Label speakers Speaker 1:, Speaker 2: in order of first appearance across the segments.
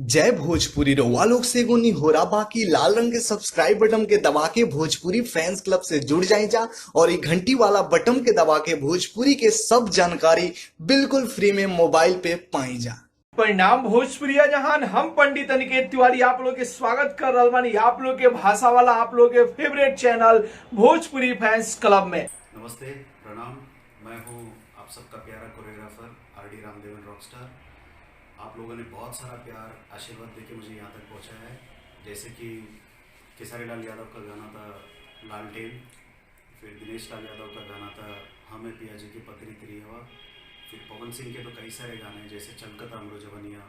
Speaker 1: जय भोजपुरी रउआ लोग से एगो निहोरा बाकी लाल रंग के सब्सक्राइब बटन के दबा के भोजपुरी फैंस क्लब से जुड़ जाए जा और ये घंटी वाला बटन के दबा के भोजपुरी के सब जानकारी बिल्कुल फ्री में मोबाइल पे पाई जा।
Speaker 2: परिणाम भोजपुरिया जहान हम पंडित अनिकेत तिवारी आप लोग के स्वागत कर रहा बानी आप लोग के भाषा वाला आप लोग के favourite channel Bhojpuri fans club में।
Speaker 3: नमस्ते, प्रणाम। मैं हूं आप सबका प्यारा कोरियोग्राफर आरडी रामदेवन रॉकस्टार। आप लोगों ने बहुत सारा प्यार आशीर्वाद देके मुझे यहाँ तक पहुँचाया है। जैसे कि खेसारी लाल यादव का गाना था लालटेन, फिर दिनेश लाल यादव का गाना था हमें पिया जी की पतरी तेरी हवा, फिर पवन सिंह के तो कई सारे गाने जैसे चलकता अमरो जवनिया,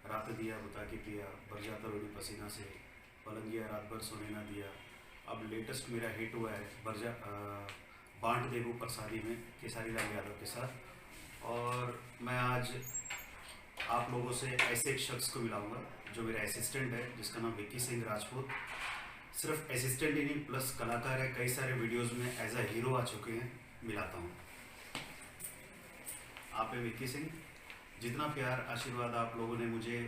Speaker 3: रात दिया बुता के पिया, भर जाता रोडी पसीना से, पलंगिया रात भर सोने ना दिया। अब लेटेस्ट मेरा हिट हुआ है बांट देवू प्रसादी में खेसारी लाल यादव के साथ। और मैं आज आप लोगों से ऐसे एक शख्स को मिलाऊंगा जो मेरा असिस्टेंट है, जिसका नाम विक्की सिंह राजपूत। सिर्फ असिस्टेंट ही नहीं प्लस कलाकार है, कई सारे वीडियोस में एज अ हीरो आ चुके हैं। मिलाता हूँ आप है विक्की सिंह। जितना प्यार आशीर्वाद आप लोगों ने मुझे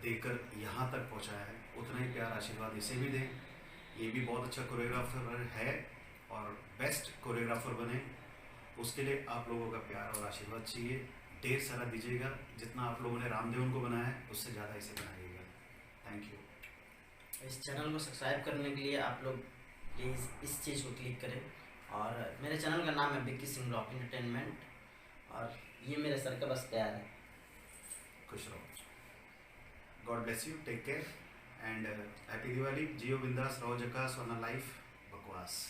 Speaker 3: देकर यहाँ तक पहुँचाया है, उतना ही प्यार आशीर्वाद इसे भी दें। ये भी बहुत अच्छा कोरियोग्राफर है और बेस्ट कोरियोग्राफर बने, उसके लिए आप लोगों का प्यार और आशीर्वाद चाहिए। ढेर सारा दीजिएगा। जितना आप लोगों ने रामदेवन को बनाया है उससे ज़्यादा इसे बनाइएगा। Thank you.
Speaker 4: इस चैनल को सब्सक्राइब करने के लिए आप लोग प्लीज़ इस चीज़ को क्लिक करें। और मेरे चैनल का नाम है विक्की सिंह रॉक एंटरटेनमेंट और ये मेरे सर का बस तैयार है।
Speaker 3: खुश रहो। God bless you, take care and happy Diwali. जियो बिंदास, रहो झकास, वरना लाइफ बकवास।